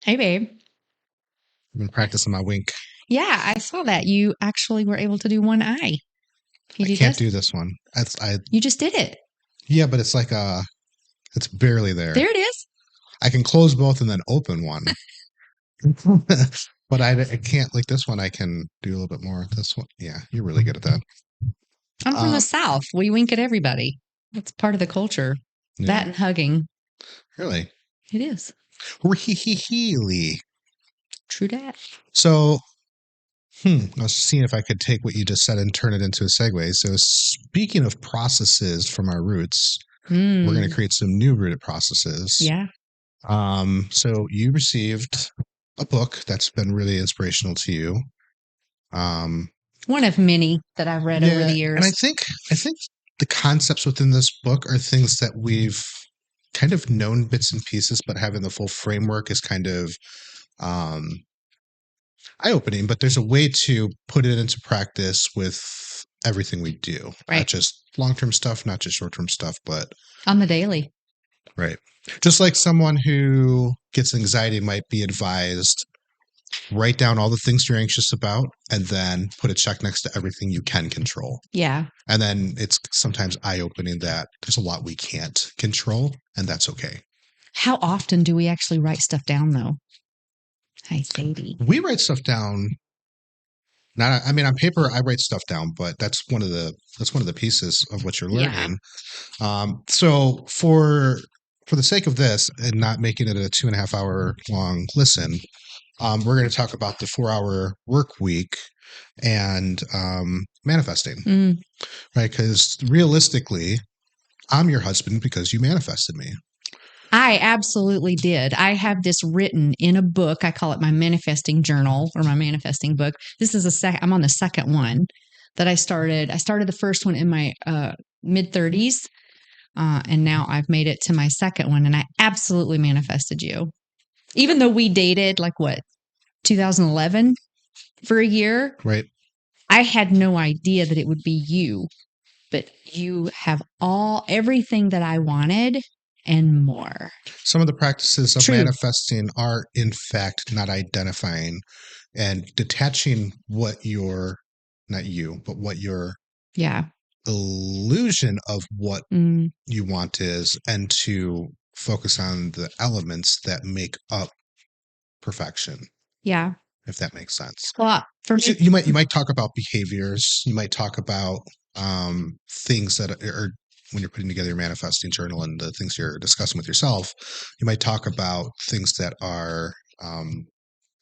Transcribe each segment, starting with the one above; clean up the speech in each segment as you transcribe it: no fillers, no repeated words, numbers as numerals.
Hey, babe. I've been practicing my wink. Yeah, I saw that. You actually were able to do one eye. Can I you do can't this? do this one. You just did it. Yeah, but it's it's barely there. There it is. I can close both and then open one. But I can't like this one. I can do a little bit more. This one, yeah, you're really good at that. I'm from the Um, South. We wink at everybody. That's part of the culture. yeah, That and hugging. really. It is. Really. True dat. So, I was seeing if I could take what you just said and turn it into a segue. So, speaking of processes from our roots, we're going to Mm, create some new rooted processes. yeah. So you received a book that's been really inspirational to you. Um, One of many that I've read over yeah, the and years. I think the concepts within this book are things that we've kind of known bits and pieces, but having the full framework is kind of um, eye-opening. But there's a way to put it into practice with everything we do, not Right. just long-term stuff, not just short-term stuff, but On the daily. right. Just like someone who gets anxiety might be advised write down all the things you're anxious about and then put a check next to everything you can control. Yeah. And then it's sometimes eye opening that there's a lot we can't control, and that's okay. How often do we actually write stuff down, though? Hi, Sadie. We write stuff down. Not, I mean, on paper, I write stuff down, but that's one of the pieces of what you're Yeah. learning. So for the sake of this and not making it a 2.5 hour long listen, we're going to talk about the 4 hour work week and manifesting. Mm. Right? Because realistically, I'm your husband because you manifested me. I absolutely did. I have this written in a book. I call it my manifesting journal or my manifesting book. This is I'm on the second one that I started. I started the first one in my mid 30s, and now I've made it to my second one. And I absolutely manifested you, even though we dated like what 2011 for a year. Right? I had no idea that it would be you, but you have everything that I wanted and more. Some of the practices of True. manifesting are, in fact, not identifying and detaching what your, not you, but what your Yeah. illusion of what Mm, you want is, and to focus on the elements that make up perfection, yeah. if that makes sense. Well, for So me, you might talk about behaviors. You might talk about things that are when you're putting together your manifesting journal and the things you're discussing with yourself. You might talk about things that are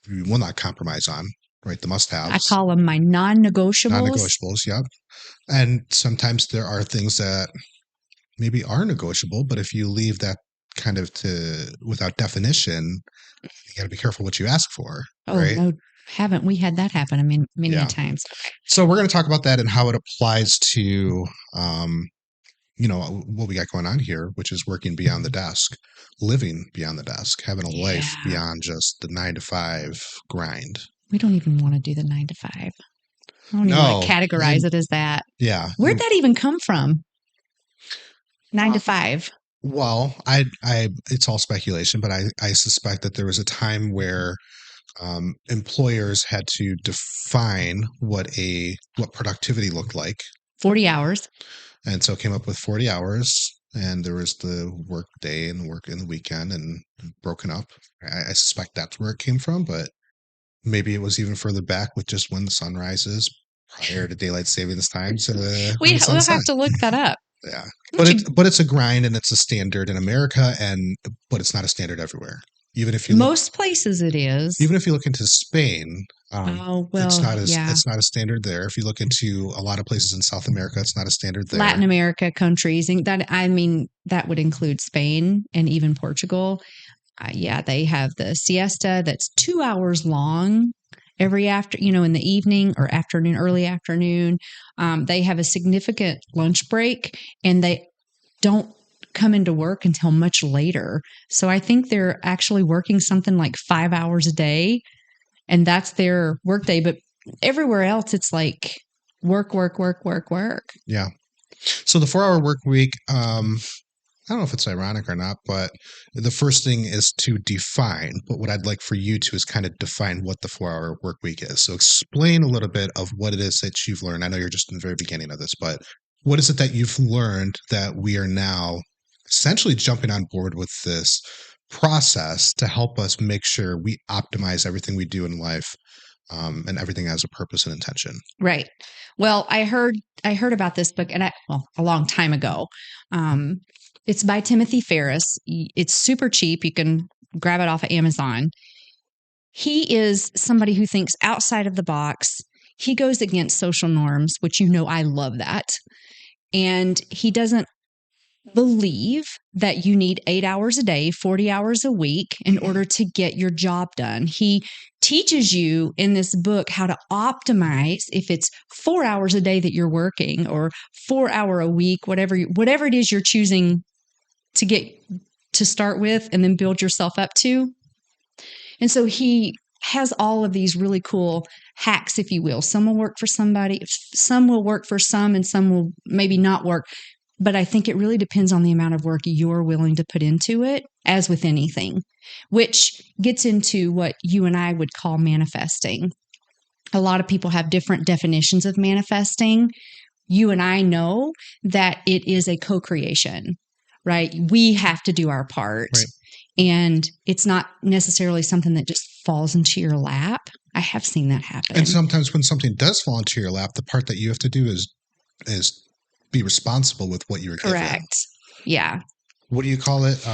you will not compromise on, right? The I must-haves, call them my non-negotiables. non-negotiables. Yep. And sometimes there are things that maybe are negotiable, but if you leave that kind of to without definition, you got to be careful what you ask for, Oh right? no, haven't we had that happen? I mean, many a Yeah. times. So we're going to talk about that and how it applies to, um, what we got going on here, which is working beyond the desk, living beyond the desk, having a life Yeah, beyond just the 9 to 5 grind. we don't even want to do the 9 to 5. I don't even want to No, categorize and it as that. yeah, Where'd that even come from? Nine uh, to five. well, it's all speculation, but I suspect that there was a time where employers had to define what productivity looked like, 40 hours. and so came up with 40 hours, and there was the work day and the work in the weekend and broken up. I suspect that's where it came from, but maybe it was even further back with just when the sun rises prior to daylight savings time to when the sun We'll have sets. to look that up. Yeah, Don't you, but it's a grind and it's a standard in America, and but it's not a standard everywhere. Even if you look most places it is. even if you look into Spain, Oh, well, yeah. it's not a standard there. If you look into a lot of places in South America, it's not a standard Latin there. America countries, and that I mean that would include Spain and even Portugal. Yeah, they have the siesta that's 2 hours long in the evening or afternoon, early afternoon. They have a significant lunch break, and they don't come into work until much later. So I think they're actually working something like 5 hours a day, and that's their workday. But everywhere else, it's like work, work, work, work, work. Yeah. So the 4 hour work week, I don't know if it's ironic or not, but the first thing is to define. But what I'd like for you to is kind of define what the 4-hour work week is. So explain a little bit of what it is that you've learned. I know you're just in the very beginning of this, but what is it that you've learned that we are now essentially jumping on board with this process to help us make sure we optimize everything we do in life, and everything has a purpose and intention? Right. Well, I heard about this book, and a long time ago. Um, it's by Timothy Ferriss. It's super cheap. You can grab it off of Amazon. He is somebody who thinks outside of the box. He goes against social norms, which I love that. And he doesn't believe that you need 8 hours a day, 40 hours a week in order to get your job done. He teaches you in this book how to optimize if it's 4 hours a day that you're working or 4 hour a week, whatever it is you're choosing to get to start with and then build yourself up to. And so he has all of these really cool hacks, if you will. Some will work for somebody, some will work for some, and some will maybe not work. But I think it really depends on the amount of work you're willing to put into it, as with anything, which gets into what you and I would call manifesting. A lot of people have different definitions of manifesting. You and I know that it is a co-creation, right? We have to do our part. Right. And it's not necessarily something that just falls into your lap. I have seen that happen. And sometimes when something does fall into your lap, the part that you have to do is be responsible with what you were given. Correct. Yeah. What do you call it?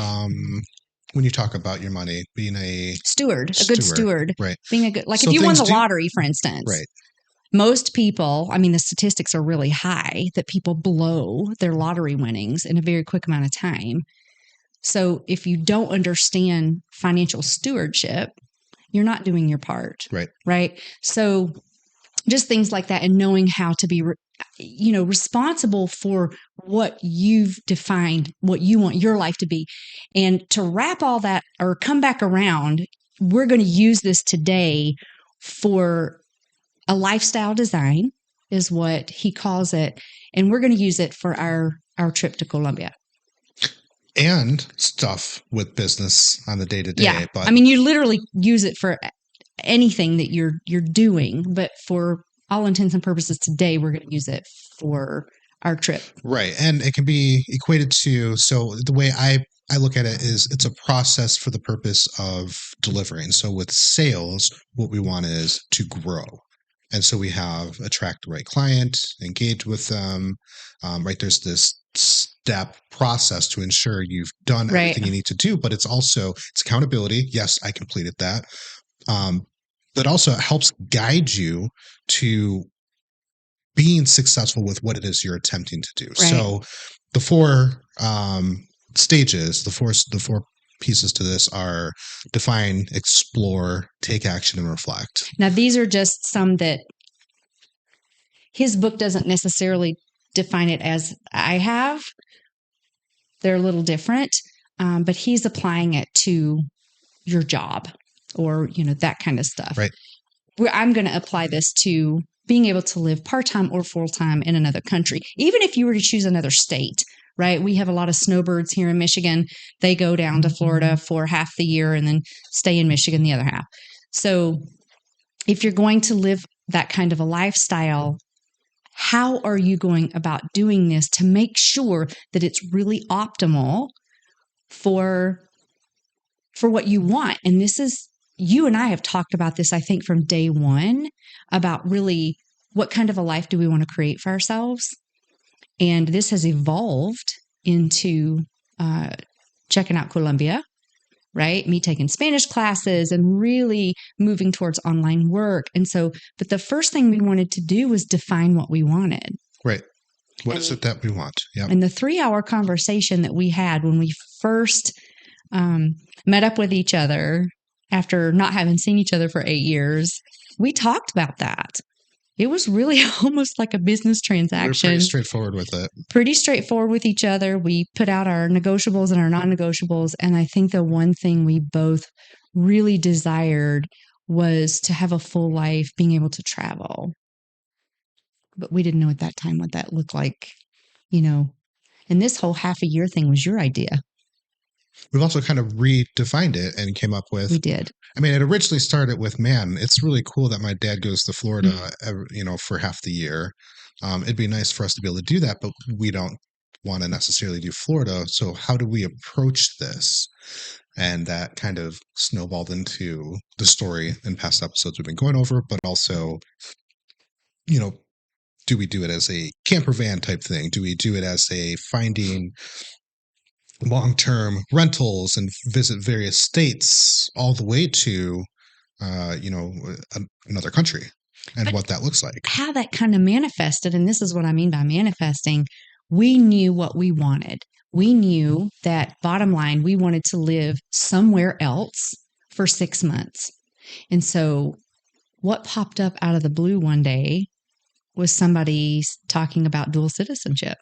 When you talk about your money, being a Steward, a good steward. Right. Being a good, like So if you won the things do- lottery, for instance. Right. Most people, I mean, the statistics are really high that people blow their lottery winnings in a very quick amount of time. So if you don't understand financial stewardship, you're not doing your part. Right. Right. So just things like that, and knowing how to be, responsible for what you've defined, what you want your life to be. And to wrap all that or come back around, we're going to use this today for a lifestyle design is what he calls it. And we're going to use it for our trip to Colombia. And stuff with business on the day to day. Yeah. But I mean, you literally use it for anything that you're doing, but for all intents and purposes today, we're going to use it for our trip. Right. And it can be equated to, so the way I look at it is it's a process for the purpose of delivering. So with sales, what we want is to grow. And so we have attract the right client, engage with them, right? There's this step process to ensure you've done Right. everything you need to do, but it's accountability. Yes, I completed that. But also it helps guide you to being successful with what it is you're attempting to do. Right. So the four stages, the four pieces to this are define, explore, take action, and reflect. Now, these are just some that his book doesn't necessarily define it as I have. They're a little different, but he's applying it to your job or, that kind of stuff. Right. I'm going to apply this to being able to live part-time or full-time in another country, even if you were to choose another state, right? We have a lot of snowbirds here in Michigan. They go down to Florida for half the year and then stay in Michigan the other half. So if you're going to live that kind of a lifestyle, how are you going about doing this to make sure that it's really optimal for what you want? And this is, you and I have talked about this, I think, from day one, about really what kind of a life do we want to create for ourselves? And this has evolved into checking out Colombia, right? Me taking Spanish classes and really moving towards online work. And so, but the first thing we wanted to do was define what we wanted. Right. What is it that we want? Yeah. And the 3-hour conversation that we had when we first met up with each other after not having seen each other for 8 years, we talked about that. It was really almost like a business transaction. We're pretty straightforward with it. Pretty straightforward with each other. We put out our negotiables and our non-negotiables. And I think the one thing we both really desired was to have a full life, being able to travel. But we didn't know at that time what that looked like, And this whole half a year thing was your idea. We've also kind of redefined it and came up with. We did. I mean, it originally started with, man, it's really cool that my dad goes to Florida, for half the year. It'd be nice for us to be able to do that, but we don't want to necessarily do Florida. So how do we approach this? And that kind of snowballed into the story in past episodes we've been going over, but also, do we do it as a camper van type thing? Do we do it as a finding long-term rentals and visit various states all the way to, another country and But what that looks like? how that kind of manifested, and this is what I mean by manifesting, we knew what we wanted. We knew that bottom line, we wanted to live somewhere else for 6 months. And so what popped up out of the blue one day was somebody talking about dual citizenship.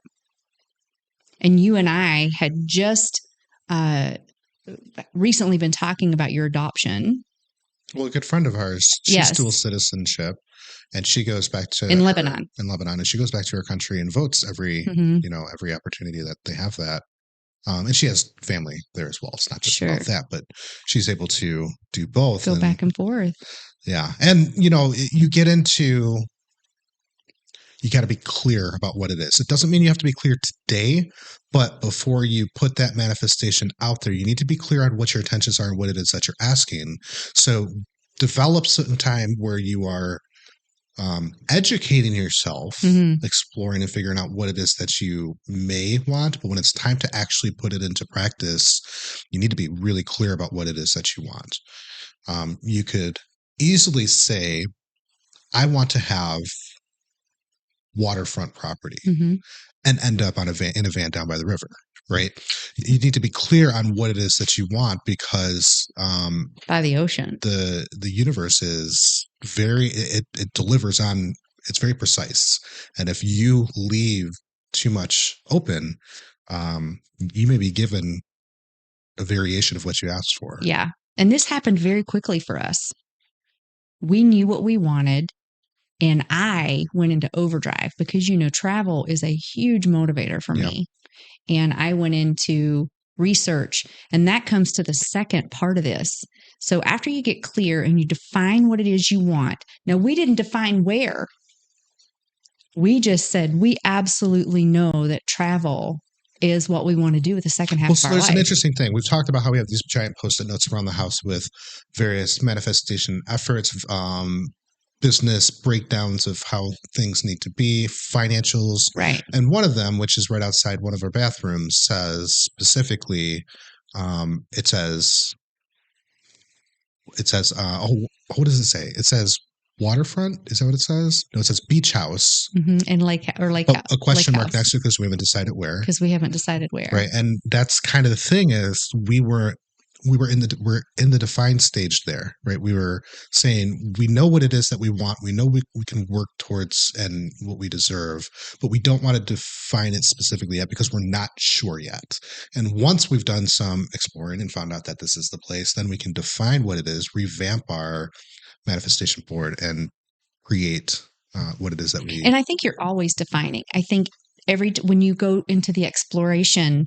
And you and I had just recently been talking about your adoption. Well, a good friend of ours, she's dual citizenship, and she goes back to Lebanon, and she goes back to her country and votes every opportunity that they have that. And she has family there as well. It's not just about that, but she's able to do both. Go back and forth. Yeah. And, you get into, you got to be clear about what it is. It doesn't mean you have to be clear today, but before you put that manifestation out there, you need to be clear on what your intentions are and what it is that you're asking. So develop some time where you are educating yourself, exploring and figuring out what it is that you may want. But when it's time to actually put it into practice, you need to be really clear about what it is that you want. You could easily say, I want to have waterfront property and end up in a van down by the river, right? You need to be clear on what it is that you want, because by the ocean, the universe is it delivers on, it's very precise. And if you leave too much open, you may be given a variation of what you asked for. Yeah. And this happened very quickly for us. We knew what we wanted. And I went into overdrive because, travel is a huge motivator for me. And I went into research, and that comes to the second part of this. So after you get clear and you define what it is you want, now we didn't define where. We just said we absolutely know that travel is what we want to do with the second half of our life. There's an interesting thing. We've talked about how we have these giant Post-it notes around the house with various manifestation efforts, business breakdowns of how things need to be, financials. Right. And one of them, which is right outside one of our bathrooms, says specifically, it says, what does it say? It says waterfront. Is that what it says? No, it says beach house. And lake, a question mark next to it because we haven't decided where. Right. And that's kind of the thing is we're in the defined stage there, right? We were saying we know what it is that we want. We know we can work towards and what we deserve, but we don't want to define it specifically yet because we're not sure yet. And once we've done some exploring and found out that this is the place, then we can define what it is, revamp our manifestation board, and create what it is that we. And I think you're always defining. I think when you go into the exploration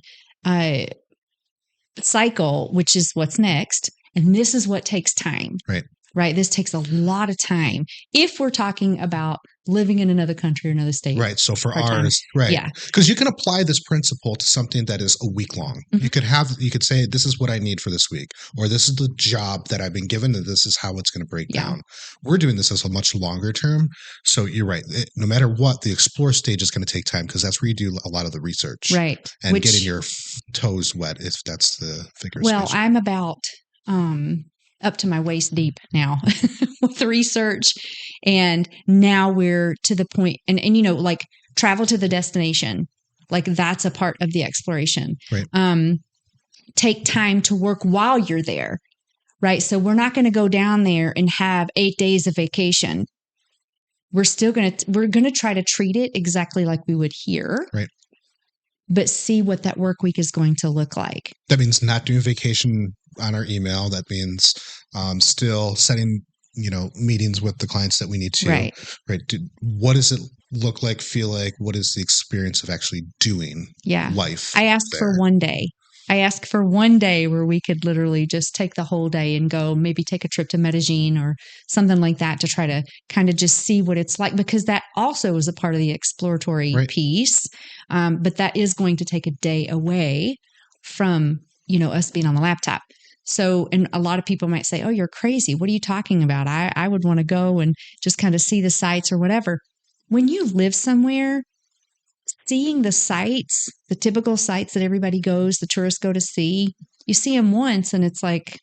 cycle, which is what's next, and this is what takes time. Right. This takes a lot of time if we're talking about living in another country or another state. Right. So for ours, right. Yeah. Because you can apply this principle to something that is a week long. You could say, this is what I need for this week, or this is the job that I've been given, and this is how it's going to break down. We're doing this as a much longer term. So you're right. No matter what, the explore stage is going to take time because that's where you do a lot of the research. Right. And getting your toes wet, if that's the figure. Well, I'm about up to my waist deep now with the research. And now we're to the point and like travel to the destination, like that's a part of the exploration. Right. Take time to work while you're there. Right. So we're not going to go down there and have 8 days of vacation. We're going to try to treat it exactly like we would here. Right. But see what that work week is going to look like. That means not doing vacation on our email. That means still setting, meetings with the clients that we need to. Right. What is it? look like, feel like? What is the experience of actually doing life I asked there? for one day. I asked for one day where we could literally just take the whole day and go maybe take a trip to Medellin or something like that to try to kind of just see what it's like, because that also is a part of the exploratory Right. piece. But that is going to take a day away from, us being on the laptop. So, and a lot of people might say, oh, you're crazy. What are you talking about? I would want to go and just kind of see the sights or whatever. When you live somewhere, seeing the sites, the typical sites that everybody goes, the tourists go to see, you see them once and it's like,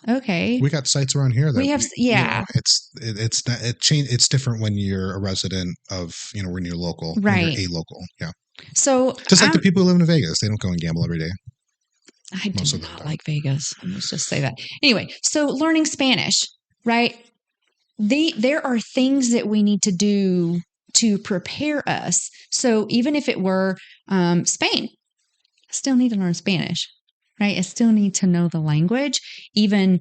okay. We got sites around here that We have, yeah. it's not it change. It's different when you're a resident of, when you're local, when you're Right. a local. Yeah. So Just like the people who live in Vegas, they don't go and gamble every day. I do Most of them not don't. like Vegas. Let's just say that. Anyway, so learning Spanish, right? There are things that we need to do to prepare us. So even if it were Spain, I still need to learn Spanish, right? I still need to know the language. Even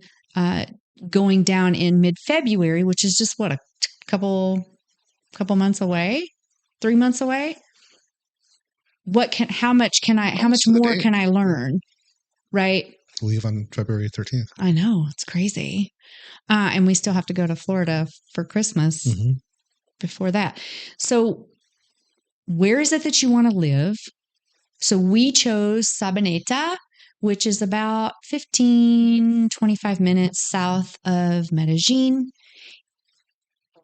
going down in mid-February, which is just what, a couple months away, 3 months away. How much more can I learn? Right. Leave on February 13th. I know, it's crazy. And we still have to go to Florida for Christmas before that. So where is it that you want to live? So we chose Sabaneta, which is about 25 minutes south of Medellin.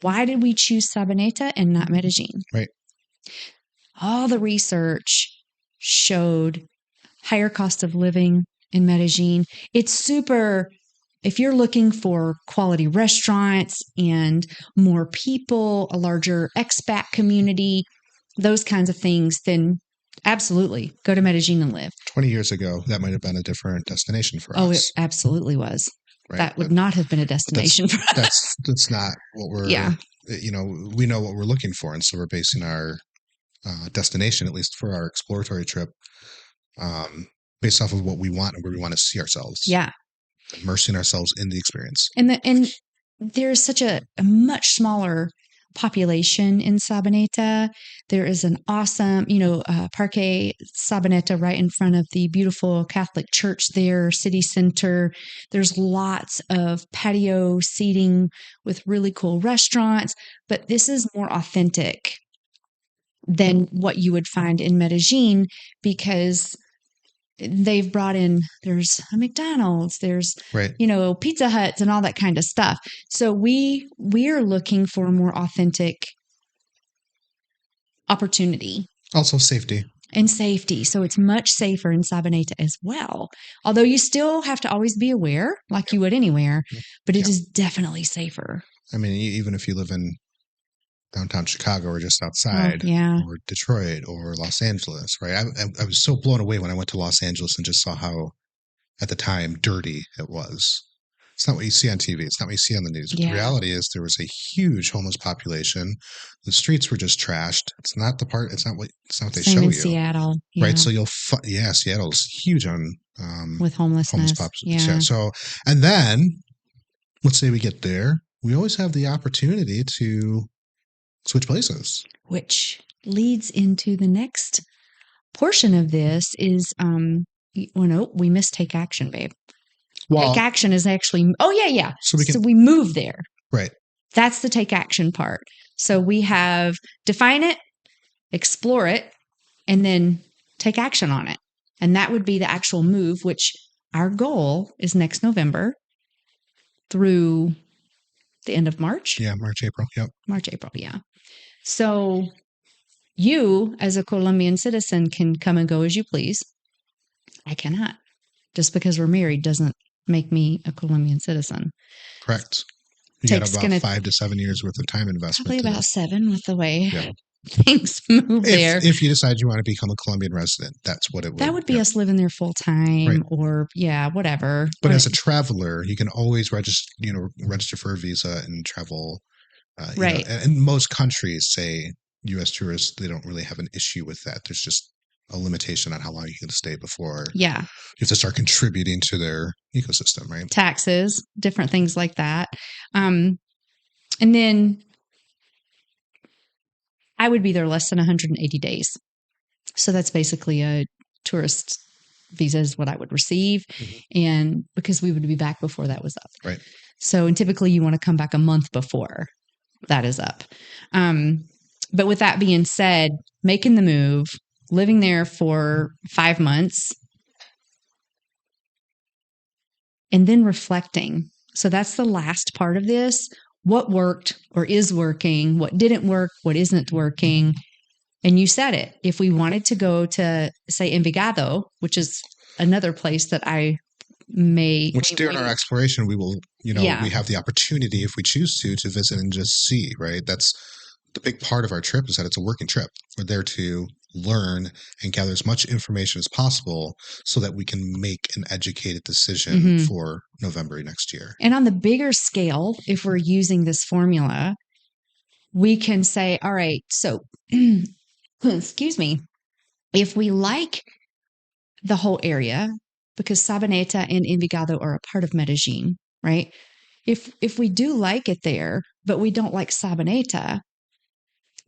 Why did we choose Sabaneta and not Medellin? Right. All the research showed higher cost of living in Medellin. It's super, if you're looking for quality restaurants and more people, a larger expat community, those kinds of things, then absolutely go to Medellin and live. 20 years ago, that might have been a different destination for us. Oh, it absolutely was. Right. That would not have been a destination for us. That's not what we're, we know what we're looking for. And so we're basing our destination, at least for our exploratory trip, based off of what we want and where we want to see ourselves. Yeah. Immersing ourselves in the experience. And there's such a much smaller population in Sabaneta. There is an awesome, Parque Sabaneta right in front of the beautiful Catholic church there, city center. There's lots of patio seating with really cool restaurants, but this is more authentic than what you would find in Medellin, because they've brought in, there's a McDonald's, there's, Pizza Huts and all that kind of stuff. So we're looking for a more authentic opportunity. Also safety. And safety. So it's much safer in Sabaneta as well. Although you still have to always be aware, like you would anywhere, but it is definitely safer. I mean, even if you live in downtown Chicago or just outside, or Detroit or Los Angeles, right? I was so blown away when I went to Los Angeles and just saw how, at the time, dirty it was. It's not what you see on TV. It's not what you see on the news. But the reality is there was a huge homeless population. The streets were just trashed. It's not what they show you. Seattle, right? So Seattle's huge on with homelessness. Yeah. So, and then let's say we get there, we always have the opportunity to switch places, which leads into the next portion of this is, we missed take action, babe. Take action is actually, So we move there. Right. That's the take action part. So we have define it, explore it, and then take action on it. And that would be the actual move, which our goal is next November through the end of March. Yeah, March, April. Yep. March, April. Yeah. So you, as a Colombian citizen, can come and go as you please. I cannot. Just because we're married doesn't make me a Colombian citizen. Correct. You got about 5 to 7 years worth of time investment. Probably about 7 with the way things move there. If you decide you want to become a Colombian resident, that's what it would. That would be us living there full time, or whatever. But as a traveler, you can always register for a visa and travel. Right. And most countries say U.S. tourists, they don't really have an issue with that. There's just a limitation on how long you can stay before you have to start contributing to their ecosystem, right? Taxes, different things like that. And then I would be there less than 180 days. So that's basically a tourist visa is what I would receive. And because we would be back before that was up. Right. So, and typically you want to come back a month before that is up. But with that being said, making the move, living there for 5 months, and then reflecting. So that's the last part of this. What worked or is working? What didn't work? What isn't working? And you said it. If we wanted to go to, say, Envigado, which is another place that I may... Which during our exploration, we will, we have the opportunity, if we choose to visit and just see, right? That's the big part of our trip, is that it's a working trip. We're there to learn and gather as much information as possible so that we can make an educated decision for November next year. And on the bigger scale, if we're using this formula, we can say, all right, so, excuse me, if we like the whole area, because Sabaneta and Envigado are a part of Medellin, right? If we do like it there, but we don't like Sabaneta,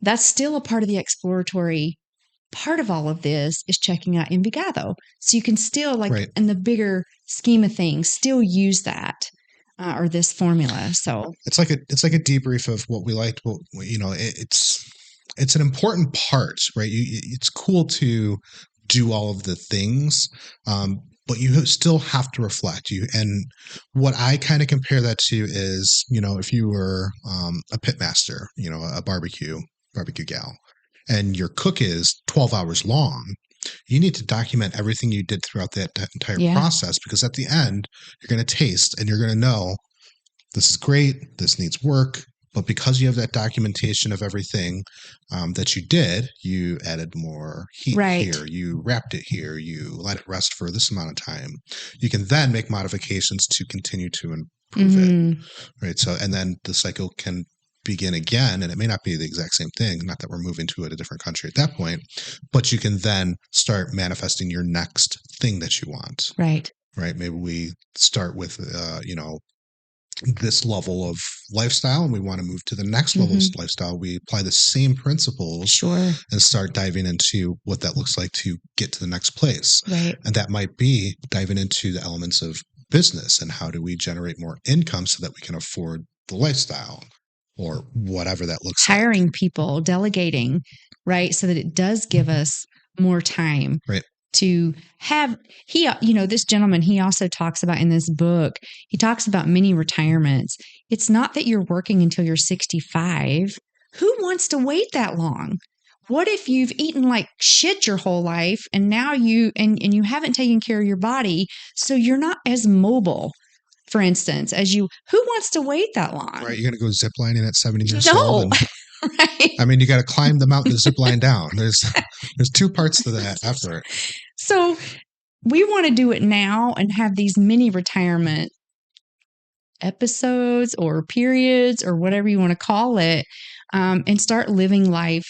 that's still a part of the exploratory part of all of this is checking out Envigado. So you can still, in the bigger scheme of things, still use that or this formula. So it's like a debrief of what we liked. What it's an important part, right? It's cool to do all of the things, but you still have to reflect. And what I kind of compare that to is, if you were a pit master, a barbecue gal, and your cook is 12 hours long, you need to document everything you did throughout that entire process, because at the end, you're going to taste and you're going to know this is great, this needs work. But because you have that documentation of everything that you did, you added more heat here, you wrapped it here, you let it rest for this amount of time. You can then make modifications to continue to improve it, right? So, and then the cycle can begin again, and it may not be the exact same thing, not that we're moving to a different country at that point, but you can then start manifesting your next thing that you want. Right. Maybe we start with this level of lifestyle, and we want to move to the next level of lifestyle. We apply the same principles and start diving into what that looks like to get to the next place. And that might be diving into the elements of business and how do we generate more income so that we can afford the lifestyle, or whatever that looks like. Hiring people, delegating, right? So that it does give us more time to have, this gentleman, he also talks about in this book, he talks about mini retirements. It's not that you're working until you're 65. Who wants to wait that long? What if you've eaten like shit your whole life and now you haven't taken care of your body, so you're not as mobile, for instance, as you, who wants to wait that long? Right. You're going to go ziplining at 70 years old. Right. I mean, you got to climb the mountain to zip line down. There's two parts to that effort. So we want to do it now and have these mini retirement episodes or periods or whatever you want to call it, and start living life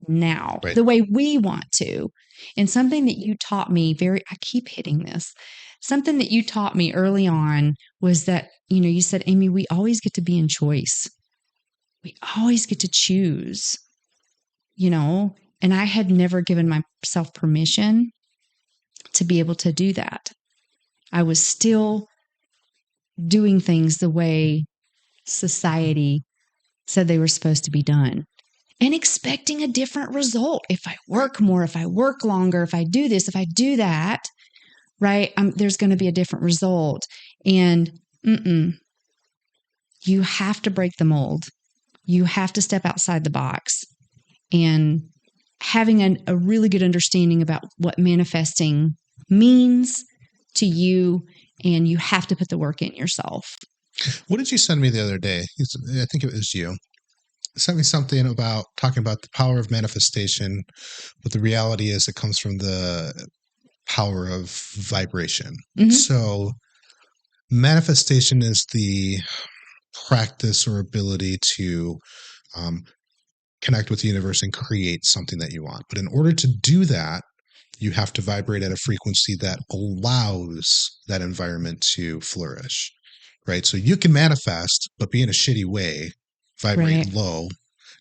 now the way we want to. And something that you taught me I keep hitting this. Something that you taught me early on was that, you said, Amy, we always get to be in choice. We always get to choose, and I had never given myself permission to be able to do that. I was still doing things the way society said they were supposed to be done and expecting a different result. If I work more, if I work longer, if I do this, if I do that, right, there's going to be a different result. And you have to break the mold. You have to step outside the box. And having a really good understanding about what manifesting means to you, and you have to put the work in yourself. What did you send me the other day? I think it was you. Sent me something about talking about the power of manifestation, but the reality is it comes from the power of vibration. So manifestation is the practice or ability to connect with the universe and create something that you want. But in order to do that, you have to vibrate at a frequency that allows that environment to flourish, right? So you can manifest, but be in a shitty way, vibrate low,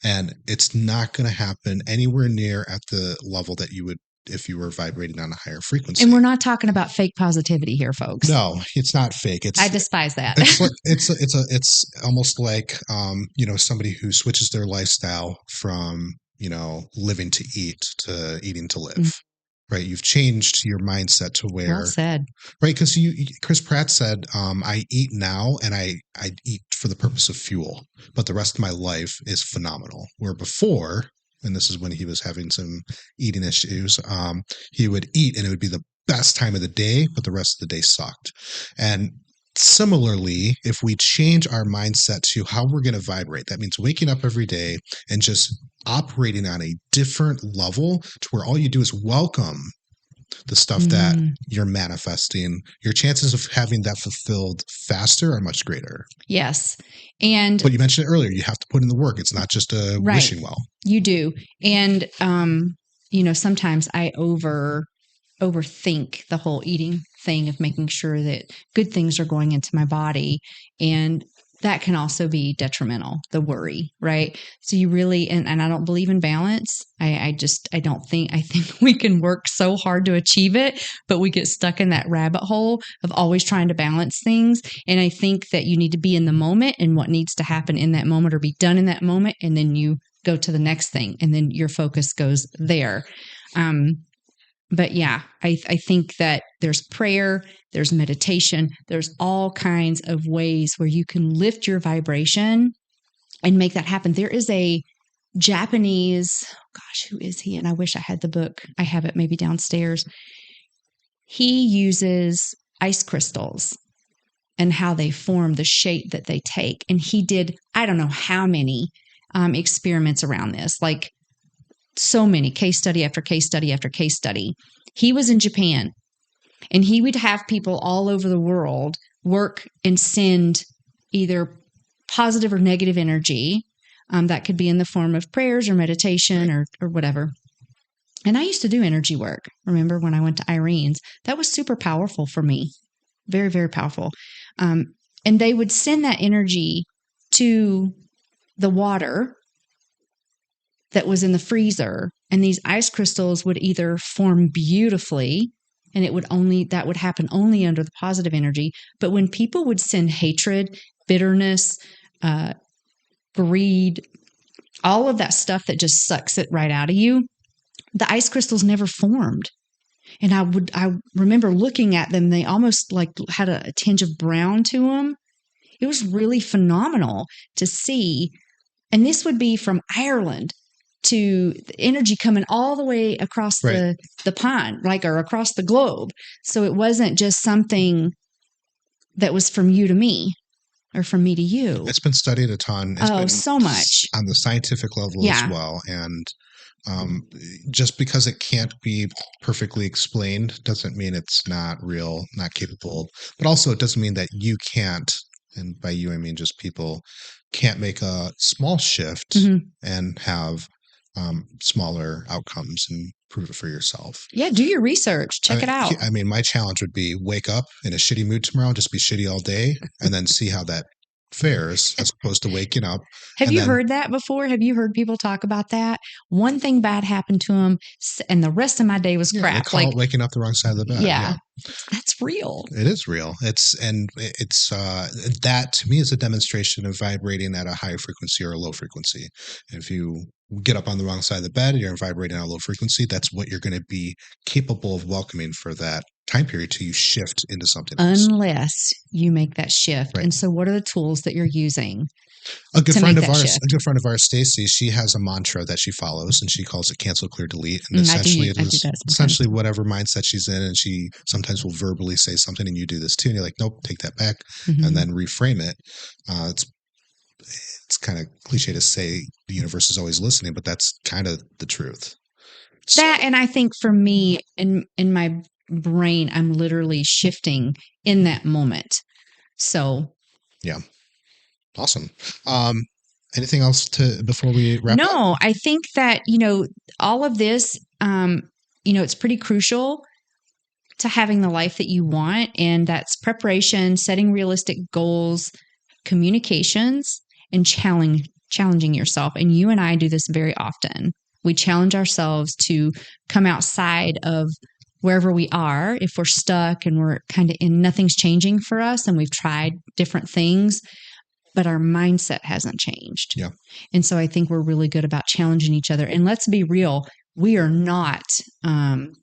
And it's not going to happen anywhere near at the level that you would if you were vibrating on a higher frequency. And we're not talking about fake positivity here, folks. No, it's not fake. I despise that. It's almost like somebody who switches their lifestyle from living to eat to eating to live. Right, you've changed your mindset to where Well said. right, because Chris Pratt said, I eat now and I eat for the purpose of fuel, but the rest of my life is phenomenal. Where before, and this is when he was having some eating issues, he would eat and it would be the best time of the day, but the rest of the day sucked. And similarly, if we change our mindset to how we're going to vibrate, that means waking up every day and just operating on a different level to where all you do is welcome the stuff that you're manifesting, your chances of having that fulfilled faster are much greater. Yes. But you mentioned it earlier, you have to put in the work. It's not just a wishing well. You do. And, sometimes I overthink the whole eating thing of making sure that good things are going into my body. And that can also be detrimental, the worry, right? So you really, and I don't believe in balance. I think we can work so hard to achieve it, but we get stuck in that rabbit hole of always trying to balance things. And I think that you need to be in the moment and what needs to happen in that moment or be done in that moment. And then you go to the next thing and then your focus goes there. But yeah, I think that there's prayer, there's meditation, there's all kinds of ways where you can lift your vibration and make that happen. There is a Japanese, who is he? And I wish I had the book. I have it maybe downstairs. He uses ice crystals and how they form, the shape that they take. And he did, I don't know how many experiments around this, like so many, case study after case study after case study. He was in Japan and he would have people all over the world work and send either positive or negative energy. That could be in the form of prayers or meditation or whatever. And I used to do energy work. Remember when I went to Irene's? That was super powerful for me. Very, very powerful. And they would send that energy to the water that was in the freezer, and these ice crystals would either form beautifully, and that would happen only under the positive energy. But when people would send hatred, bitterness, greed, all of that stuff that just sucks it right out of you, the ice crystals never formed. And I remember looking at them, they almost like had a tinge of brown to them. It was really phenomenal to see. And this would be from Ireland to the energy coming all the way across the pond, or across the globe. So it wasn't just something that was from you to me or from me to you. It's been studied a ton. So much. On the scientific level as well. And just because it can't be perfectly explained doesn't mean it's not real, not capable. But also it doesn't mean that you can't, and by you I mean just people, can't make a small shift and have smaller outcomes and prove it for yourself. Yeah, do your research. Check it out. I mean, my challenge would be wake up in a shitty mood tomorrow, just be shitty all day, and then see how that fares as opposed to waking up. Have you heard that before? Have you heard people talk about that? One thing bad happened to them, and the rest of my day was crap. They call it waking up the wrong side of the bed. Yeah. That's real. It is real. It's that to me is a demonstration of vibrating at a high frequency or a low frequency. If you get up on the wrong side of the bed and you're vibrating at a low frequency, that's what you're going to be capable of welcoming for that time period till you shift into something else. Unless you make that shift. Right. And so what are the tools that you're using? A good friend of ours, Stacy, she has a mantra that she follows and she calls it cancel, clear, delete. And essentially it is essentially whatever mindset she's in, and she sometimes will verbally say something and you do this too. And you're like, nope, take that back and then reframe it. It's kind of cliche to say the universe is always listening, but that's kind of the truth. And I think for me in my brain, I'm literally shifting in that moment. So yeah. Awesome. Anything else before we wrap up? No, I think that, all of this, it's pretty crucial to having the life that you want. And that's preparation, setting realistic goals, communications, and challenging yourself. And you and I do this very often. We challenge ourselves to come outside of wherever we are. If we're stuck and we're kind of in nothing's changing for us and we've tried different things, but our mindset hasn't changed. Yeah. And so I think we're really good about challenging each other. And let's be real, we are not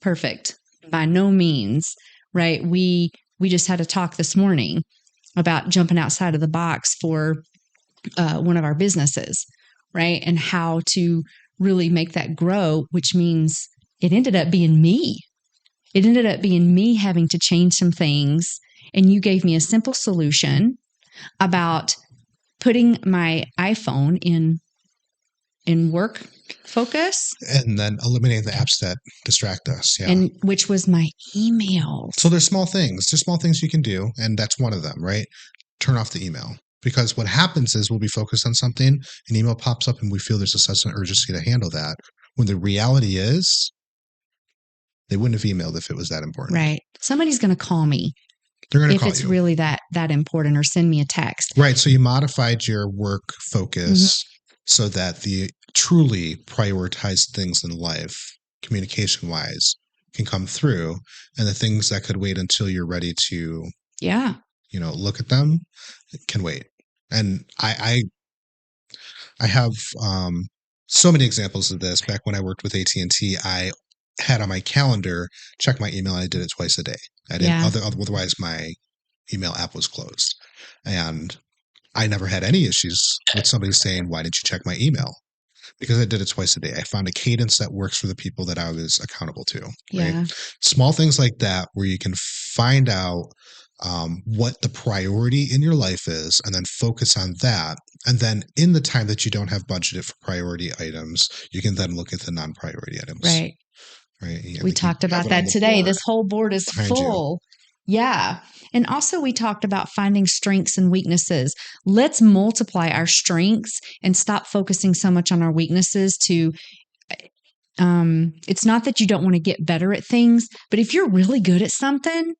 perfect by no means, right? We just had a talk this morning about jumping outside of the box for one of our businesses, right? And how to really make that grow, which means it ended up being me. It ended up being me having to change some things. And you gave me a simple solution about putting my iPhone in work focus. And then eliminating the apps that distract us. Yeah. And which was my emails. So there's small things. There's small things you can do. And that's one of them, right? Turn off the email. Because what happens is we'll be focused on something, an email pops up and we feel there's a sense of urgency to handle that. When the reality is they wouldn't have emailed if it was that important. Right. Somebody's going to call me. They're going to call you. If it's really that important, or send me a text. Right. So you modified your work focus so that the truly prioritized things in life, communication wise, can come through. And the things that could wait until you're ready to, look at them can wait. And I have so many examples of this. Back when I worked with AT&T, I had on my calendar, check my email. And I did it twice a day. I didn't. Otherwise, my email app was closed, and I never had any issues with somebody saying, "Why didn't you check my email?" Because I did it twice a day. I found a cadence that works for the people that I was accountable to. Yeah. Right? Small things like that, where you can find out what the priority in your life is, and then focus on that. And then, in the time that you don't have budgeted for priority items, you can then look at the non-priority items. Right. Right. We talked about that today. This whole board is full. Yeah. And also we talked about finding strengths and weaknesses. Let's multiply our strengths and stop focusing so much on our weaknesses it's not that you don't want to get better at things, but if you're really good at something,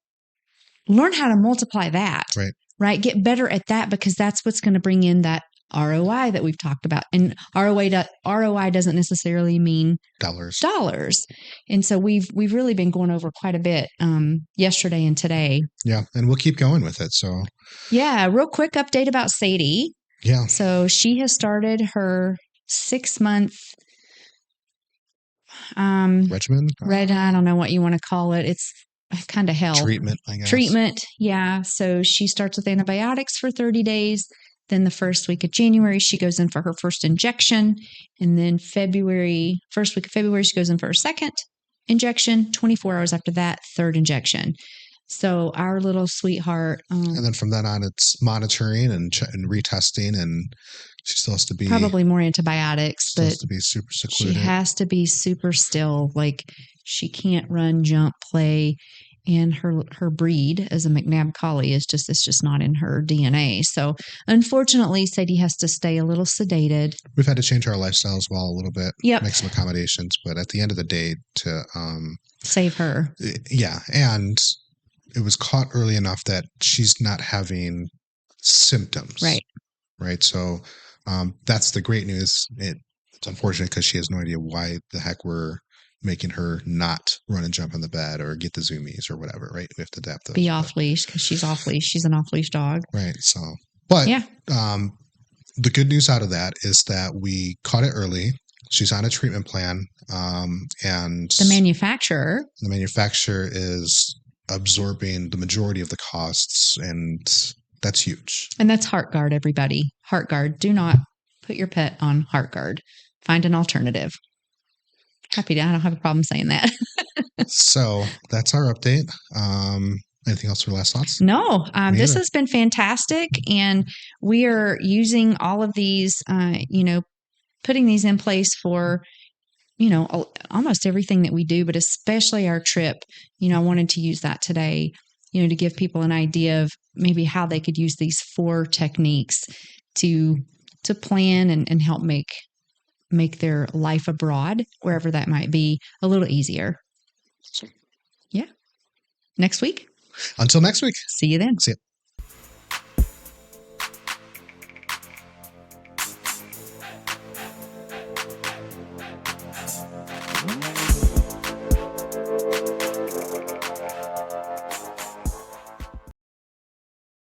learn how to multiply that. Right. Get better at that, because that's what's going to bring in that ROI that we've talked about. And ROI doesn't necessarily mean dollars. And so we've really been going over quite a bit yesterday and today. Yeah. And we'll keep going with it. So yeah, real quick update about Sadie. Yeah. So she has started her 6-month regimen. I don't know what you want to call it. It's kind of hell. Treatment, I guess. Week. Yeah. So she starts with antibiotics for 30 days. Then the first week of January, she goes in for her first injection. And then first week of February, she goes in for her second injection. 24 hours after that, third injection. So our little sweetheart. And then from then on, it's monitoring and retesting. And she still has to be. Probably more antibiotics. But has to be super secluded. She has to be super still. Like she can't run, jump, play. And her breed as a McNabb Collie it's just not in her DNA. So unfortunately, Sadie has to stay a little sedated. We've had to change our lifestyle as well a little bit. Yep. Make some accommodations. But at the end of the day, to save her. Yeah. And it was caught early enough that she's not having symptoms. Right. So that's the great news. It's unfortunate because she has no idea why the heck we're making her not run and jump on the bed or get the zoomies or whatever, right? We have to adapt those. Be off leash because she's an off leash dog. Right. So, but the good news out of that is that we caught it early. She's on a treatment plan. And the manufacturer is absorbing the majority of the costs, and that's huge. And that's HeartGuard, everybody. HeartGuard. Do not put your pet on HeartGuard. Find an alternative. I don't have a problem saying that. So that's our update. Anything else for last thoughts? No, this has been fantastic. And we are using all of these, putting these in place for, almost everything that we do, but especially our trip. I wanted to use that today, to give people an idea of maybe how they could use these 4 techniques to plan and help make their life abroad, wherever that might be, a little easier. Yeah. Next week. Until next week. See you then. See you.